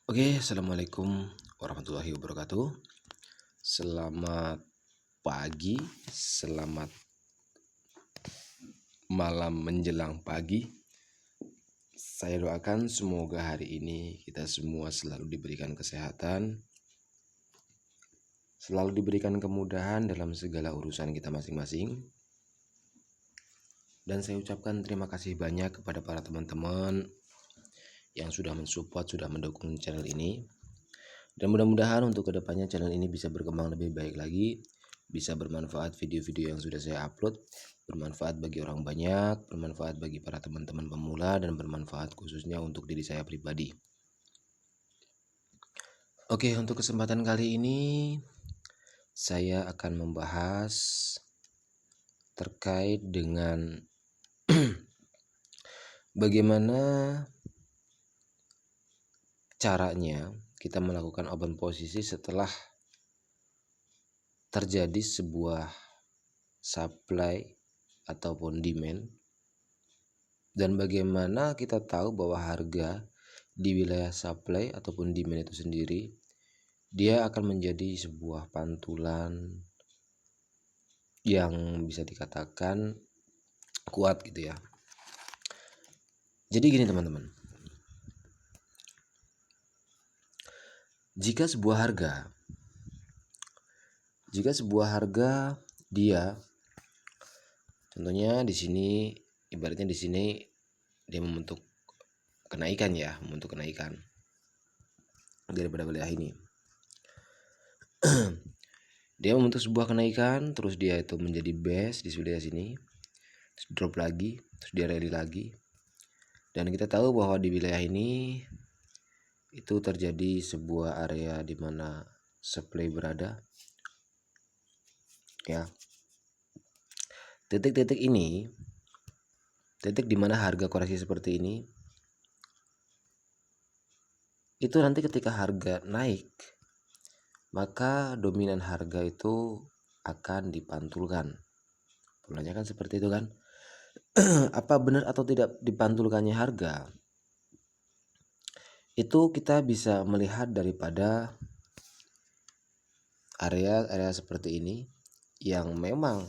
Oke, assalamualaikum warahmatullahi wabarakatuh. Selamat pagi, selamat malam menjelang pagi. Saya doakan semoga hari ini kita semua selalu diberikan kesehatan, selalu diberikan kemudahan dalam segala urusan kita masing-masing. Dan saya ucapkan terima kasih banyak kepada para teman-teman yang sudah mensupport, sudah mendukung channel ini. Dan mudah-mudahan untuk kedepannya channel ini bisa berkembang lebih baik lagi, bisa bermanfaat video-video yang sudah saya upload, bermanfaat bagi orang banyak, bermanfaat bagi para teman-teman pemula, dan bermanfaat khususnya untuk diri saya pribadi. Oke, untuk kesempatan kali ini saya akan membahas terkait dengan bagaimana caranya kita melakukan open posisi setelah terjadi sebuah supply ataupun demand, dan bagaimana kita tahu bahwa harga di wilayah supply ataupun demand itu sendiri dia akan menjadi sebuah pantulan yang bisa dikatakan kuat gitu ya. Jadi gini teman-teman, jika sebuah harga dia contohnya di sini, ibaratnya di sini dia membentuk kenaikan daripada wilayah ini. Dia membentuk sebuah kenaikan, terus dia itu menjadi base di wilayah sini, terus drop lagi, terus dia rally lagi. Dan kita tahu bahwa di wilayah ini itu terjadi sebuah area di mana supply berada. Ya. Titik-titik ini, titik di mana harga koreksi seperti ini, itu nanti ketika harga naik, maka dominan harga itu akan dipantulkan. Polanya kan seperti itu kan. Apa benar atau tidak dipantulkannya harga? Itu kita bisa melihat daripada area-area seperti ini yang memang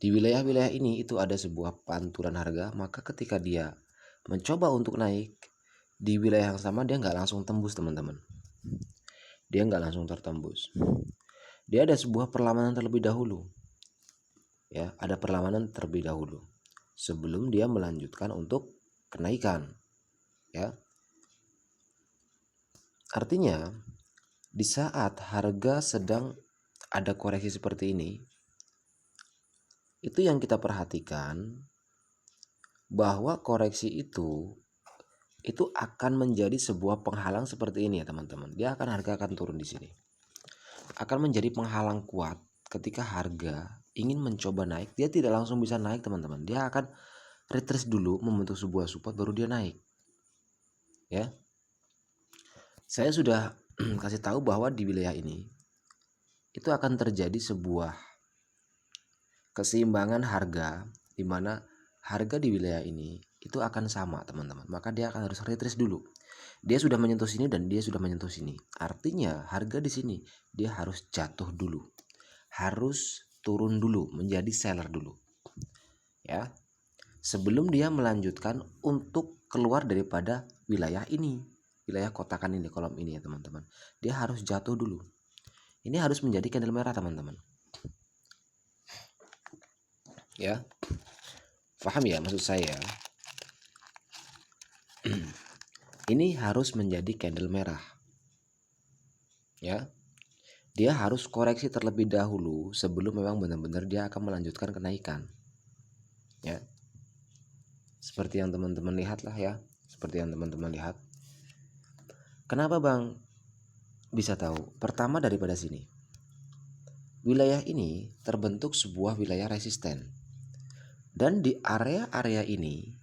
di wilayah-wilayah ini itu ada sebuah pantulan harga, maka ketika dia mencoba untuk naik di wilayah yang sama, dia nggak langsung tembus teman-teman. Dia nggak langsung tertembus. Dia ada sebuah perlawanan terlebih dahulu. Ya, ada perlawanan terlebih dahulu sebelum dia melanjutkan untuk kenaikan. Ya. Artinya di saat harga sedang ada koreksi seperti ini, itu yang kita perhatikan bahwa koreksi itu akan menjadi sebuah penghalang seperti ini ya teman-teman. Harga akan turun di sini. Akan menjadi penghalang kuat ketika harga ingin mencoba naik, dia tidak langsung bisa naik teman-teman. Dia akan retrace dulu, membentuk sebuah support baru dia naik. Ya. Saya sudah kasih tahu bahwa di wilayah ini itu akan terjadi sebuah keseimbangan harga di mana harga di wilayah ini itu akan sama teman-teman. Maka dia akan harus retrace dulu. Dia sudah menyentuh sini dan dia sudah menyentuh sini. Artinya harga di sini dia harus jatuh dulu. Harus turun dulu, menjadi seller dulu. Ya. Sebelum dia melanjutkan untuk keluar daripada wilayah ini. Wilayah kotakan ini, kolom ini ya teman-teman. Dia harus jatuh dulu. Ini harus menjadi candle merah teman-teman. Ya. Paham ya maksud saya? Ini harus menjadi candle merah. Ya. Dia harus koreksi terlebih dahulu sebelum memang benar-benar dia akan melanjutkan kenaikan. Ya. Seperti yang teman-teman lihat lah ya. Seperti yang teman-teman lihat. Kenapa Bang bisa tahu? Pertama daripada sini. Wilayah ini terbentuk sebuah wilayah resisten. Dan di area-area ini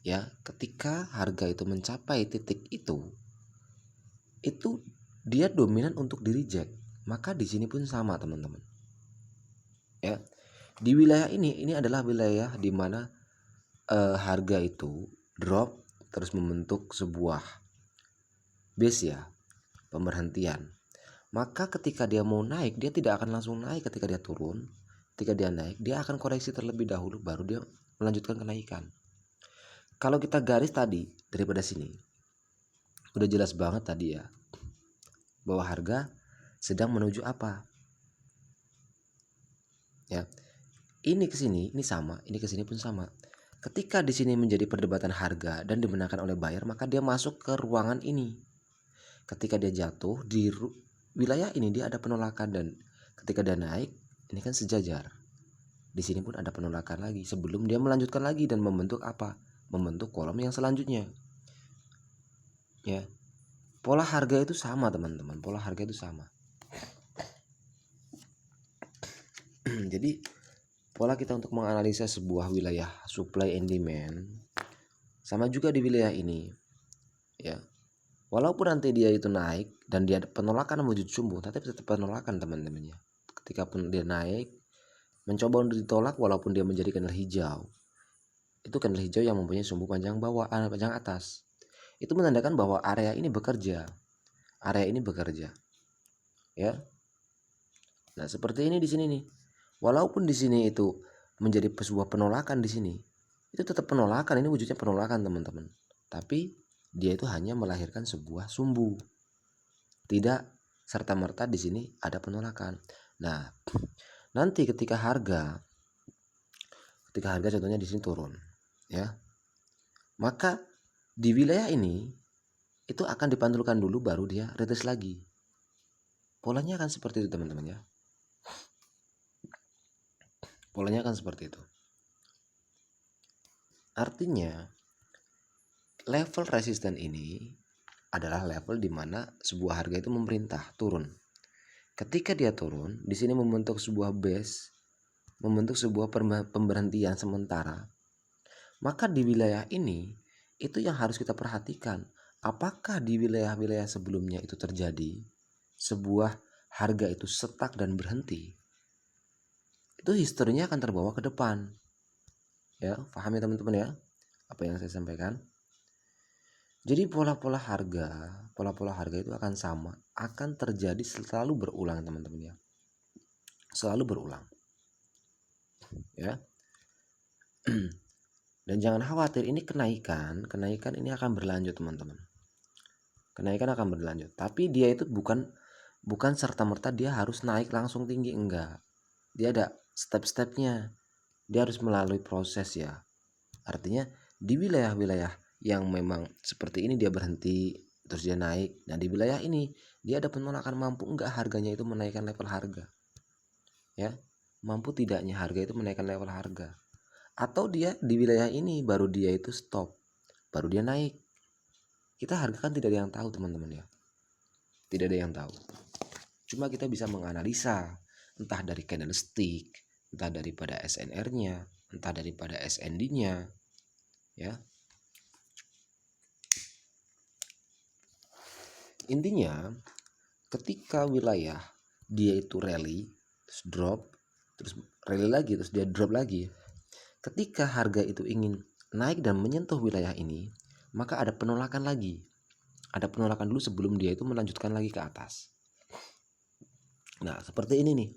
ya, ketika harga itu mencapai titik itu dia dominan untuk di reject. Maka di sini pun sama teman-teman. Ya. Di wilayah ini adalah wilayah di mana harga itu drop terus membentuk sebuah base ya, pemberhentian. Maka ketika dia mau naik, dia tidak akan langsung naik ketika dia turun. Ketika dia naik, dia akan koreksi terlebih dahulu baru dia melanjutkan kenaikan. Kalau kita garis tadi daripada sini, udah jelas banget tadi ya, bahwa harga sedang menuju apa. Ya, ini ke sini, ini sama, ini ke sini pun sama. Ketika di sini menjadi perdebatan harga dan dimenangkan oleh buyer, maka dia masuk ke ruangan ini. Ketika dia jatuh di wilayah ini, dia ada penolakan, dan ketika dia naik, ini kan sejajar. Di sini pun ada penolakan lagi sebelum dia melanjutkan lagi dan membentuk apa? Membentuk kolom yang selanjutnya. Ya. Pola harga itu sama, teman-teman. Pola harga itu sama. Jadi pola kita untuk menganalisa sebuah wilayah supply and demand sama juga di wilayah ini. Ya. Walaupun nanti dia itu naik dan dia penolakan menuju sumbu, tapi tetap penolakan, teman-temannya. Ketika pun dia naik, mencoba untuk ditolak walaupun dia menjadi candle hijau. Itu candle hijau yang mempunyai sumbu panjang bawah, panjang atas. Itu menandakan bahwa area ini bekerja. Area ini bekerja. Ya. Nah, seperti ini di sini nih. Walaupun di sini itu menjadi sebuah penolakan di sini, itu tetap penolakan, ini wujudnya penolakan, teman-teman. Tapi dia itu hanya melahirkan sebuah sumbu. Tidak serta-merta di sini ada penolakan. Nah, nanti ketika harga contohnya di sini turun, ya. Maka di wilayah ini itu akan dipantulkan dulu baru dia retest lagi. Polanya akan seperti itu, teman-teman ya. Polanya akan seperti itu. Artinya level resisten ini adalah level di mana sebuah harga itu memerintah turun. Ketika dia turun, di sini membentuk sebuah base, membentuk sebuah pemberhentian sementara. Maka di wilayah ini itu yang harus kita perhatikan. Apakah di wilayah-wilayah sebelumnya itu terjadi sebuah harga itu stuck dan berhenti? Itu historinya akan terbawa ke depan. Ya, paham ya teman-teman ya apa yang saya sampaikan? Jadi pola-pola harga itu akan sama, akan terjadi selalu berulang, teman-teman ya. Selalu berulang. Ya. Dan jangan khawatir, ini kenaikan ini akan berlanjut, teman-teman. Kenaikan akan berlanjut, tapi dia itu bukan serta-merta dia harus naik langsung tinggi, enggak. Dia ada step-stepnya. Dia harus melalui proses ya. Artinya di wilayah-wilayah yang memang seperti ini dia berhenti terus dia naik, nah di wilayah ini dia ada penolakan, mampu enggak harganya itu menaikkan level harga, ya, mampu tidaknya harga itu menaikkan level harga, atau dia di wilayah ini baru dia itu stop baru dia naik. Kita harga kan tidak ada yang tahu, teman-teman ya, tidak ada yang tahu, cuma kita bisa menganalisa entah dari candlestick, entah daripada SNR-nya, entah daripada SND-nya, ya. Intinya ketika wilayah dia itu rally terus drop, terus rally lagi, terus dia drop lagi, ketika harga itu ingin naik dan menyentuh wilayah ini, maka ada penolakan lagi. Ada penolakan dulu sebelum dia itu melanjutkan lagi ke atas. Nah, seperti ini nih.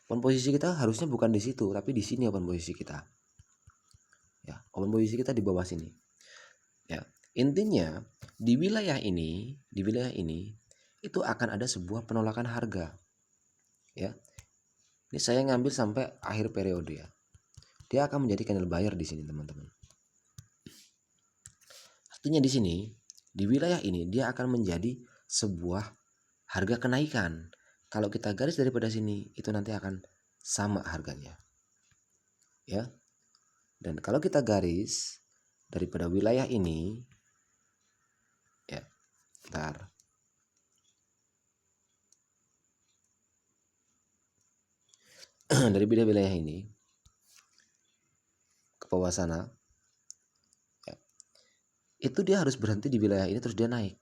Open posisi kita harusnya bukan di situ, tapi di sini open posisi kita. Ya, open posisi kita di bawah sini. Ya, intinya di wilayah ini itu akan ada sebuah penolakan harga. Ya. Ini saya ngambil sampai akhir periode ya. Dia akan menjadi candle buyer di sini, teman-teman. Artinya di sini, di wilayah ini dia akan menjadi sebuah harga kenaikan. Kalau kita garis daripada sini, itu nanti akan sama harganya. Ya. Dan kalau kita garis daripada wilayah ini, ya, bentar. Dari wilayah ini ke bawah sana, ya, itu dia harus berhenti di wilayah ini terus dia naik.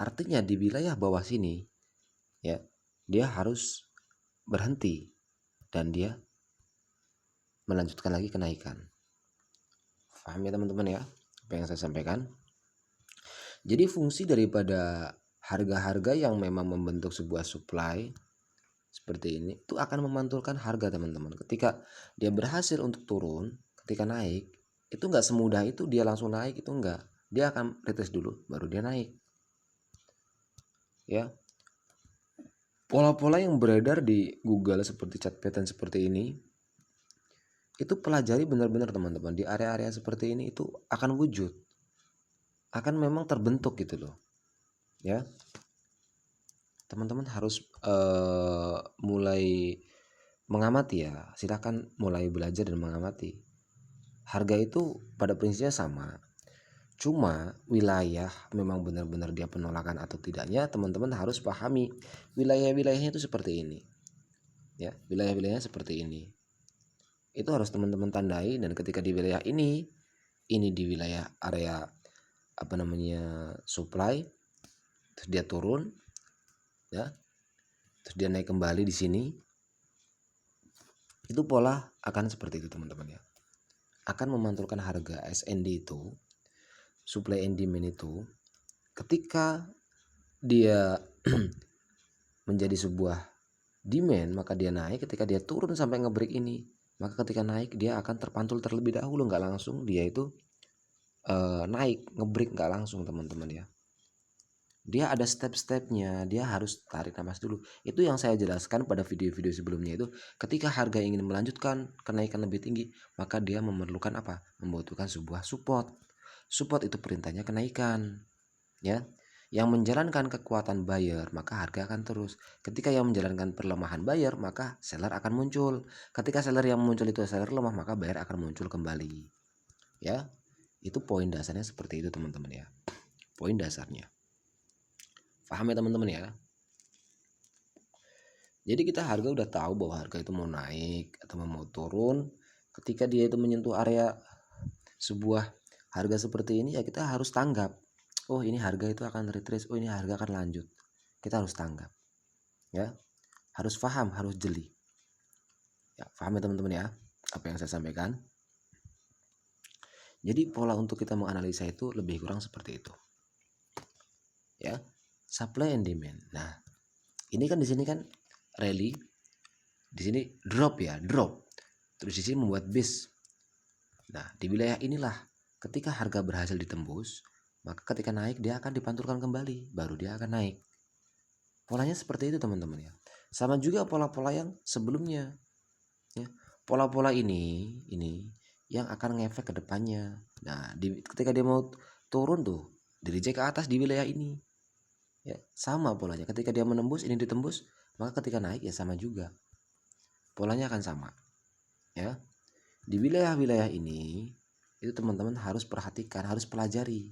Artinya di wilayah bawah sini, ya, dia harus berhenti dan dia melanjutkan lagi kenaikan. Paham ya teman-teman ya apa yang saya sampaikan? Jadi fungsi daripada harga-harga yang memang membentuk sebuah supply seperti ini itu akan memantulkan harga teman-teman. Ketika dia berhasil untuk turun, ketika naik itu nggak semudah itu dia langsung naik, itu enggak, dia akan retest dulu baru dia naik ya. Pola-pola yang beredar di Google seperti chart pattern seperti ini itu pelajari benar-benar teman-teman. Di area-area seperti ini itu akan wujud, akan memang terbentuk gitu loh ya. Teman-teman harus mulai mengamati ya, silahkan mulai belajar dan mengamati. Harga itu pada prinsipnya sama, cuma wilayah memang benar-benar dia penolakan atau tidaknya teman-teman harus pahami. Wilayah-wilayahnya itu seperti ini ya, wilayah-wilayahnya seperti ini, itu harus teman-teman tandai. Dan ketika di wilayah ini di wilayah area supply, terus dia turun ya, terus dia naik kembali di sini, itu pola akan seperti itu teman-teman ya, akan memantulkan harga SND itu, supply and demand itu. Ketika dia menjadi sebuah demand maka dia naik, ketika dia turun sampai ngebreak ini maka ketika naik dia akan terpantul terlebih dahulu, nggak langsung dia itu naik ngebreak, nggak langsung teman-teman ya. Dia ada step-stepnya, dia harus tarik nafas dulu. Itu yang saya jelaskan pada video-video sebelumnya itu, ketika harga ingin melanjutkan kenaikan lebih tinggi maka dia memerlukan apa? Membutuhkan sebuah support. Support itu perintahnya kenaikan ya. Yang menjalankan kekuatan buyer maka harga akan terus. Ketika yang menjalankan perlemahan buyer maka seller akan muncul. Ketika seller yang muncul itu seller lemah maka buyer akan muncul kembali ya. Itu poin dasarnya seperti itu teman-teman ya, poin dasarnya. Paham ya teman-teman ya. Jadi kita harga udah tahu bahwa harga itu mau naik atau mau turun. Ketika dia itu menyentuh area sebuah harga seperti ini ya kita harus tanggap. Oh ini harga itu akan retrace, oh ini harga akan lanjut. Kita harus tanggap ya. Harus paham, harus jeli ya. Paham ya teman-teman ya apa yang saya sampaikan. Jadi pola untuk kita menganalisa itu lebih kurang seperti itu ya. Supply and demand. Nah ini kan di sini kan rally, di sini drop ya, drop. Terus di sini membuat base. Nah, di wilayah inilah ketika harga berhasil ditembus, maka ketika naik dia akan dipantulkan kembali, baru dia akan naik. Polanya seperti itu teman-teman ya. Sama juga pola-pola yang sebelumnya. Ya. Pola-pola ini yang akan ngefek ke depannya. Nah, ketika dia mau turun tuh, direject ke atas di wilayah ini. Ya, sama polanya. Ketika dia menembus, ini ditembus, maka ketika naik ya sama juga. Polanya akan sama. Ya. Di wilayah-wilayah ini itu teman-teman harus perhatikan, harus pelajari.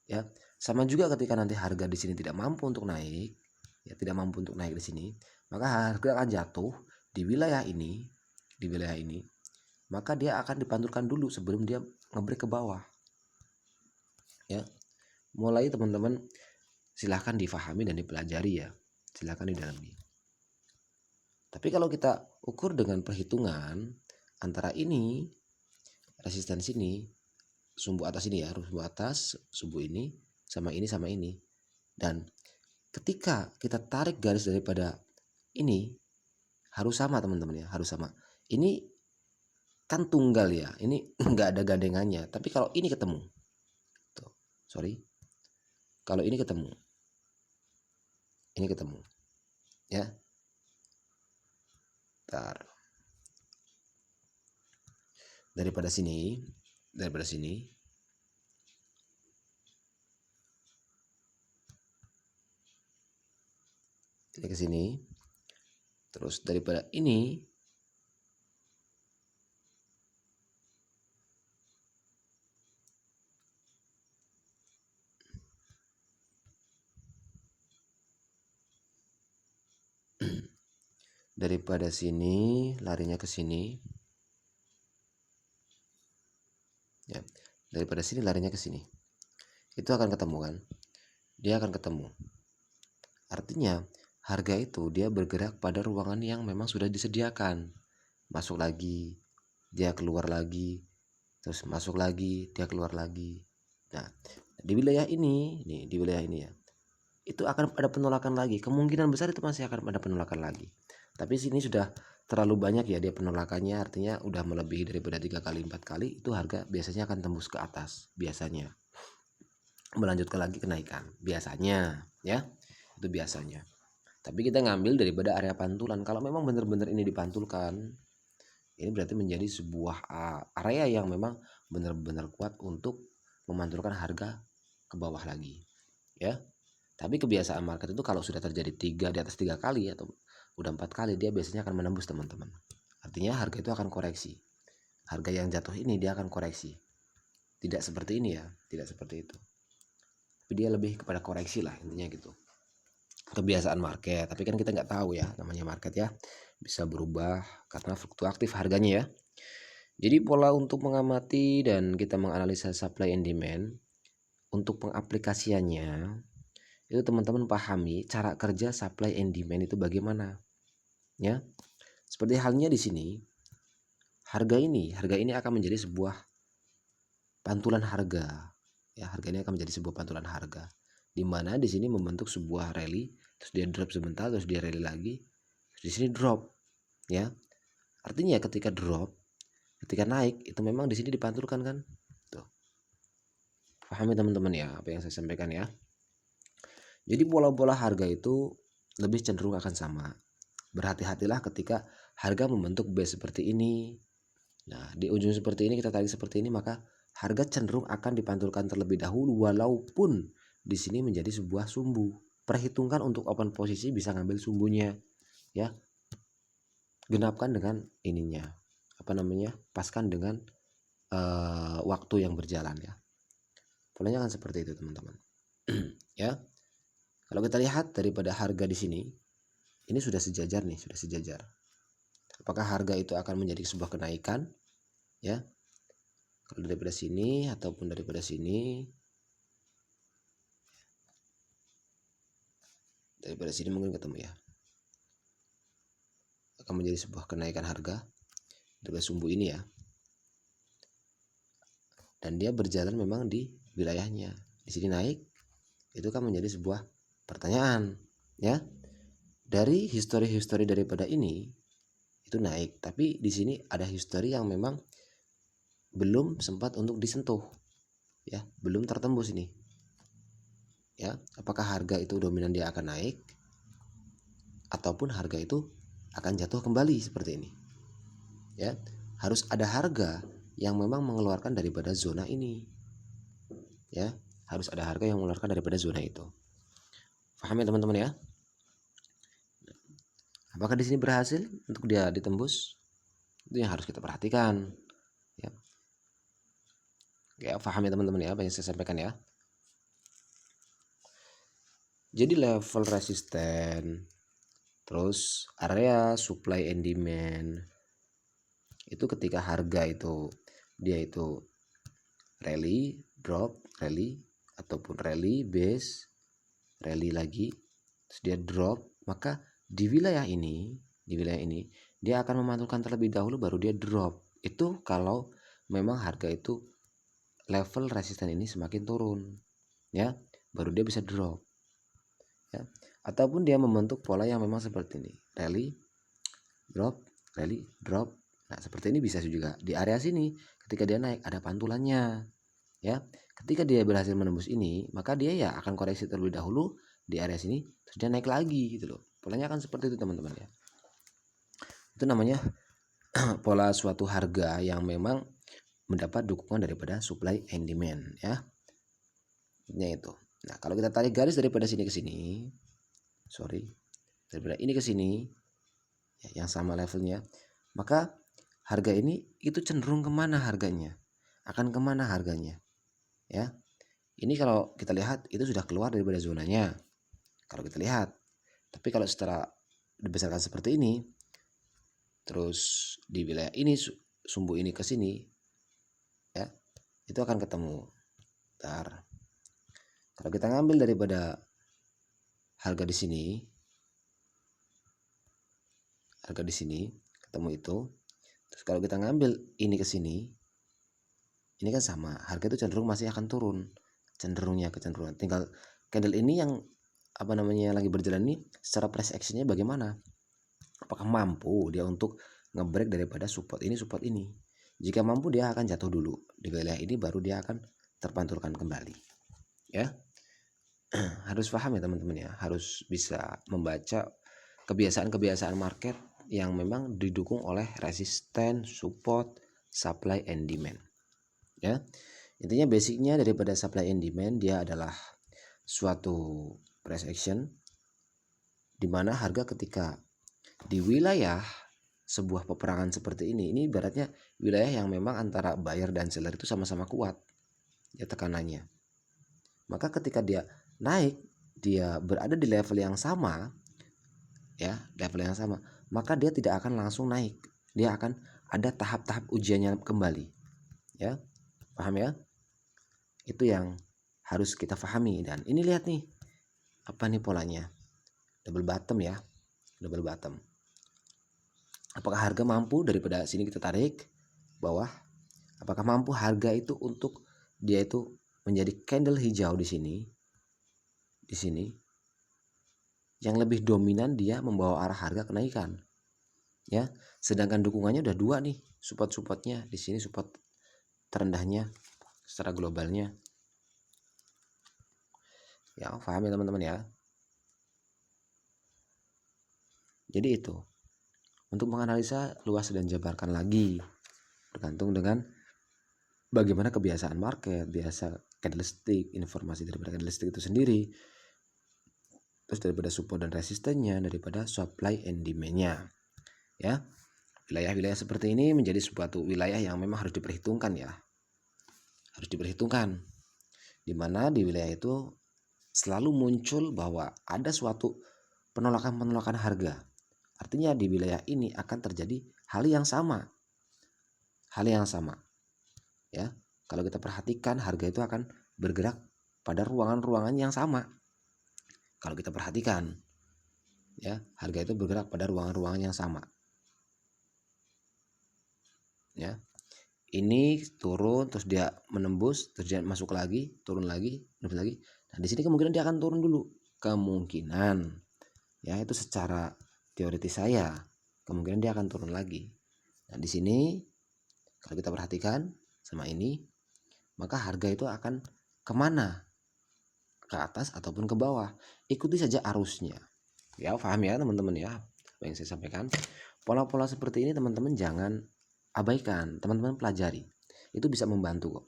Ya. Sama juga ketika nanti harga di sini tidak mampu untuk naik, ya tidak mampu untuk naik di sini, maka harga akan jatuh di wilayah ini, maka dia akan dipantulkan dulu sebelum dia ngebreak ke bawah. Ya. Mulai teman-teman silahkan difahami dan dipelajari ya, silahkan didalami. Tapi kalau kita ukur dengan perhitungan antara ini resistensi ini, sumbu atas ini ya, sumbu atas, sumbu ini sama ini, dan ketika kita tarik garis daripada ini harus sama teman-teman ya, harus sama. Ini kan tunggal ya, ini nggak ada gandengannya. Tapi kalau ini ketemu, tuh, kalau ini ketemu ya. Bentar. Daripada sini ini ke sini, terus daripada ini daripada sini larinya ke sini ya, daripada sini larinya ke sini, itu akan ketemu kan, dia akan ketemu. Artinya harga itu dia bergerak pada ruangan yang memang sudah disediakan, masuk lagi, dia keluar lagi, terus masuk lagi, dia keluar lagi. Nah di wilayah ini nih, di wilayah ini ya, itu akan ada penolakan lagi, kemungkinan besar itu masih akan ada penolakan lagi. Tapi sini sudah terlalu banyak ya dia penolakannya, artinya udah melebihi daripada 3 kali 4 kali, itu harga biasanya akan tembus ke atas, biasanya melanjutkan lagi kenaikan biasanya ya, itu biasanya. Tapi kita ngambil daripada area pantulan. Kalau memang benar-benar ini dipantulkan, ini berarti menjadi sebuah area yang memang benar-benar kuat untuk memantulkan harga ke bawah lagi ya. Tapi kebiasaan market itu kalau sudah terjadi di atas 3 kali atau udah 4 kali, dia biasanya akan menembus teman-teman. Artinya harga itu akan koreksi. Harga yang jatuh ini dia akan koreksi. Tidak seperti ini ya, tidak seperti itu. Tapi dia lebih kepada koreksi lah intinya gitu. Kebiasaan market, tapi kan kita nggak tahu ya, namanya market ya, bisa berubah karena fluktuatif harganya ya. Jadi pola untuk mengamati dan kita menganalisa supply and demand, untuk pengaplikasiannya itu teman-teman pahami cara kerja supply and demand itu bagaimana ya. Seperti halnya di sini, harga ini akan menjadi sebuah pantulan harga ya, harga ini akan menjadi sebuah pantulan harga, di mana di sini membentuk sebuah rally, terus dia drop sebentar, terus dia rally lagi, terus di sini drop ya. Artinya ketika drop, ketika naik itu memang di sini dipantulkan kan. Tuh. Pahami teman-teman ya apa yang saya sampaikan ya. Jadi pola-pola harga itu lebih cenderung akan sama. Berhati-hatilah ketika harga membentuk base seperti ini. Nah, di ujung seperti ini kita tarik seperti ini, maka harga cenderung akan dipantulkan terlebih dahulu walaupun di sini menjadi sebuah sumbu. Perhitungkan untuk open posisi bisa ngambil sumbunya ya. Genapkan dengan ininya. Apa namanya? Paskan dengan waktu yang berjalan ya. Polanya kan seperti itu teman-teman. Ya. Kalau kita lihat daripada harga di sini, ini sudah sejajar nih, sudah sejajar. Apakah harga itu akan menjadi sebuah kenaikan? Ya. Kalau daripada sini ataupun daripada sini. Daripada sini mungkin ketemu ya. Akan menjadi sebuah kenaikan harga daripada sumbu ini ya. Dan dia berjalan memang di wilayahnya. Di sini naik, itu kan menjadi sebuah pertanyaan ya. Dari histori daripada ini itu naik, tapi di sini ada histori yang memang belum sempat untuk disentuh ya, belum tertembus ini ya. Apakah harga itu dominan dia akan naik ataupun harga itu akan jatuh kembali seperti ini ya. Harus ada harga yang memang mengeluarkan daripada zona ini ya, harus ada harga yang mengeluarkan daripada zona itu. Paham ya teman-teman ya? Apakah di sini berhasil untuk dia ditembus? Itu yang harus kita perhatikan ya. Ya, paham ya teman-teman ya apa yang saya sampaikan ya. Jadi level resisten, terus area supply and demand, itu ketika harga itu dia itu rally, drop, rally, ataupun rally, base, rally lagi, terus dia drop, maka di wilayah ini dia akan memantulkan terlebih dahulu baru dia drop. Itu kalau memang harga itu level resisten ini semakin turun ya, baru dia bisa drop ya. Ataupun dia membentuk pola yang memang seperti ini, rally, drop, rally, drop. Nah seperti ini bisa juga di area sini ketika dia naik ada pantulannya ya. Ketika dia berhasil menembus ini, maka dia ya akan koreksi terlebih dahulu di area sini, terus dia naik lagi gitu loh. Polanya akan seperti itu teman-teman ya. Itu namanya pola suatu harga yang memang mendapat dukungan daripada supply and demand ya. Ini itu. Nah, kalau kita tarik garis daripada sini ke sini, daripada ini ke sini ya, yang sama levelnya, maka harga ini itu cenderung kemana harganya? Akan kemana harganya? Ya. Ini kalau kita lihat itu sudah keluar daripada zonanya. Kalau kita lihat. Tapi kalau secara dibesarkan seperti ini, terus di wilayah ini sumbu ini ke sini ya, itu akan ketemu. Bentar. Kalau kita ngambil daripada harga di sini, ketemu itu. Terus kalau kita ngambil ini ke sini, ini kan sama, harga itu cenderung masih akan turun. kecenderungan. Tinggal candle ini yang lagi berjalan ini secara price actionnya bagaimana? Apakah mampu dia untuk ngebreak daripada support ini? Jika mampu, dia akan jatuh dulu di wilayah ini, baru dia akan terpantulkan kembali. Ya, harus paham ya teman-teman ya, harus bisa membaca kebiasaan market yang memang didukung oleh resisten, support, supply and demand. Ya, intinya basicnya daripada supply and demand, dia adalah suatu price action di mana harga ketika di wilayah sebuah peperangan seperti ini ibaratnya wilayah yang memang antara buyer dan seller itu sama-sama kuat ya tekanannya. Maka ketika dia naik, dia berada di level yang sama, maka dia tidak akan langsung naik. Dia akan ada tahap-tahap ujiannya kembali. Ya, paham ya? Itu yang harus kita pahami. Dan ini lihat nih, apa nih polanya? Double bottom ya, double bottom. Apakah harga mampu daripada sini kita tarik bawah? Apakah mampu harga itu untuk dia itu menjadi candle hijau di sini? Di sini yang lebih dominan dia membawa arah harga kenaikan. Ya, sedangkan dukungannya udah dua nih, support-supportnya di sini, support terendahnya secara globalnya. Ya, paham ya teman-teman ya. Jadi itu untuk menganalisa luas dan jabarkan lagi bergantung dengan bagaimana kebiasaan market, biasa candlestick, informasi daripada candlestick itu sendiri, terus daripada support dan resistennya, daripada supply and demand-nya. Ya, wilayah-wilayah seperti ini menjadi suatu wilayah yang memang harus diperhitungkan ya, harus diperhitungkan, dimana di wilayah itu selalu muncul bahwa ada suatu penolakan harga. Artinya di wilayah ini akan terjadi hal yang sama. Ya, kalau kita perhatikan harga itu akan bergerak pada ruangan-ruangan yang sama. Kalau kita perhatikan, ya, harga itu bergerak pada ruangan-ruangan yang sama. Ya, ini turun terus dia menembus, terus dia masuk lagi, turun lagi, menembus lagi. Nah, di sini kemungkinan dia akan turun dulu. Kemungkinan, ya, itu secara teoritis saya, kemungkinan dia akan turun lagi. Nah, di sini kalau kita perhatikan sama ini, maka harga itu akan kemana? Ke atas ataupun ke bawah. Ikuti saja arusnya. Ya, paham ya teman-teman ya apa yang saya sampaikan. Pola-pola seperti ini teman-teman jangan abaikan, teman-teman pelajari. Itu bisa membantu kok.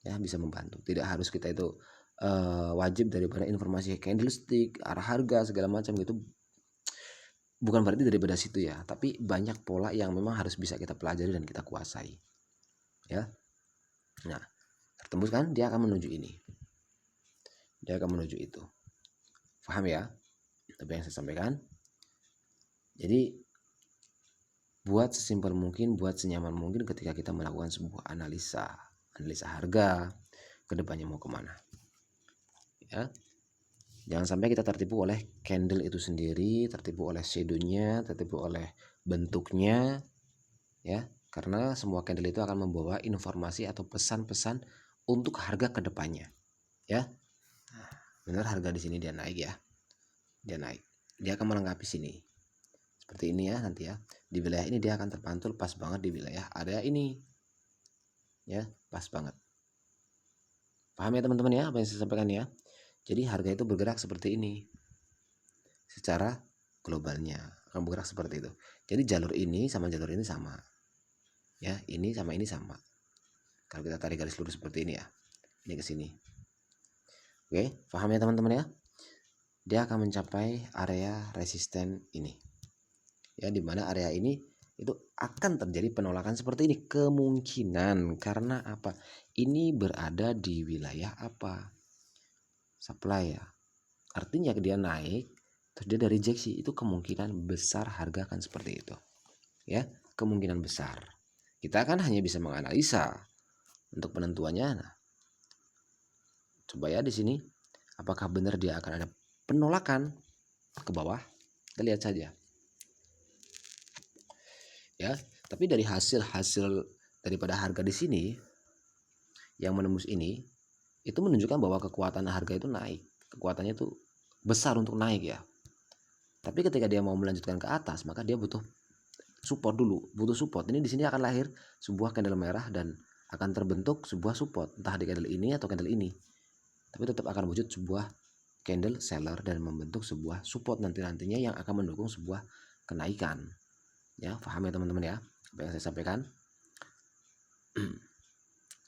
Ya, bisa membantu. Tidak harus kita itu wajib daripada informasi candlestick, arah harga segala macam gitu. Bukan berarti daripada situ ya, tapi banyak pola yang memang harus bisa kita pelajari dan kita kuasai. Ya. Nah, tertembus kan dia akan menuju ini. Dia akan menuju itu. Paham ya? Apa yang saya sampaikan? Jadi buat sesimpel mungkin, buat senyaman mungkin ketika kita melakukan sebuah analisa harga kedepannya mau kemana. Ya, jangan sampai kita tertipu oleh candle itu sendiri, tertipu oleh shadow-nya, tertipu oleh bentuknya, ya, karena semua candle itu akan membawa informasi atau pesan-pesan untuk harga kedepannya. Ya, benar harga di sini dia naik ya, dia naik, dia akan melengkapi sini. Seperti ini ya nanti ya. Di wilayah ini dia akan terpantul pas banget di wilayah area ini. Ya, pas banget. Paham ya teman-teman ya apa yang saya sampaikan ya? Jadi harga itu bergerak seperti ini. Secara globalnya akan bergerak seperti itu. Jadi jalur ini sama jalur ini sama. Ya, ini sama ini sama. Kalau kita tarik garis lurus seperti ini ya. Ini ke sini. Oke, paham ya teman-teman ya? Dia akan mencapai area resisten ini. Ya, di mana area ini itu akan terjadi penolakan seperti ini kemungkinan. Karena apa? Ini berada di wilayah apa? Supply ya. Artinya dia naik terus dia dari rejeksi, itu kemungkinan besar harga akan seperti itu. Ya, kemungkinan besar. Kita kan hanya bisa menganalisa untuk penentuannya. Nah, coba ya di sini apakah benar dia akan ada penolakan ke bawah? Kita lihat saja. Ya, tapi dari hasil daripada harga di sini yang menembus ini, itu menunjukkan bahwa kekuatan harga itu naik, kekuatannya itu besar untuk naik ya. Tapi ketika dia mau melanjutkan ke atas, maka dia butuh support dulu, butuh support. Ini di sini akan lahir sebuah candle merah dan akan terbentuk sebuah support, entah di candle ini atau candle ini. Tapi tetap akan wujud sebuah candle seller dan membentuk sebuah support nantinya yang akan mendukung sebuah kenaikan. Ya, paham ya teman-teman ya apa yang saya sampaikan?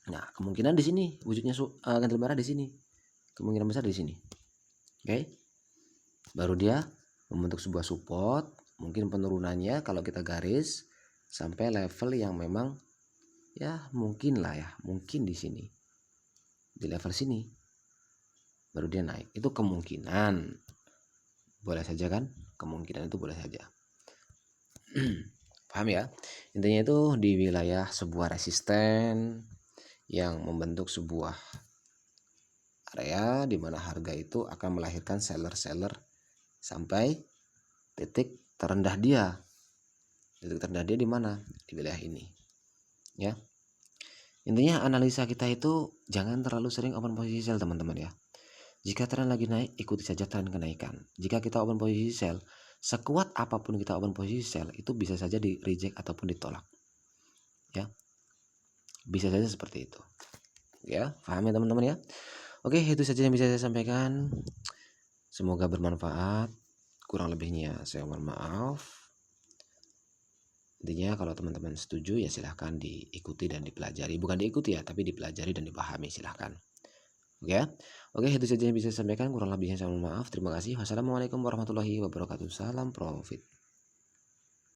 Nah, kemungkinan di sini wujudnya candle merah di sini. Kemungkinan besar di sini. Oke. Baru dia membentuk sebuah support, mungkin penurunannya kalau kita garis sampai level yang memang ya mungkin lah ya, mungkin di sini. Di level sini. Baru dia naik. Itu kemungkinan. Boleh saja kan? Kemungkinan itu boleh saja. Paham ya? Intinya itu di wilayah sebuah resisten yang membentuk sebuah area di mana harga itu akan melahirkan seller-seller sampai titik terendah dia. Titik terendah dia di mana? Di wilayah ini. Ya. Intinya analisa kita itu jangan terlalu sering open posisi sell teman-teman ya. Jika tren lagi naik, ikuti saja tren kenaikan. Jika kita open posisi sell, sekuat apapun kita open posisi sell, itu bisa saja di reject ataupun ditolak. Ya. Bisa saja seperti itu. Ya, paham ya teman-teman ya? Oke, itu saja yang bisa saya sampaikan. Semoga bermanfaat. Kurang lebihnya saya mohon maaf. Intinya kalau teman-teman setuju ya silahkan diikuti dan dipelajari. Bukan diikuti ya, tapi dipelajari dan dipahami silahkan. Oke ya? Oke, itu saja yang bisa saya sampaikan. Kurang lebihnya saya mohon maaf. Terima kasih. Wassalamualaikum warahmatullahi wabarakatuh. Salam profit.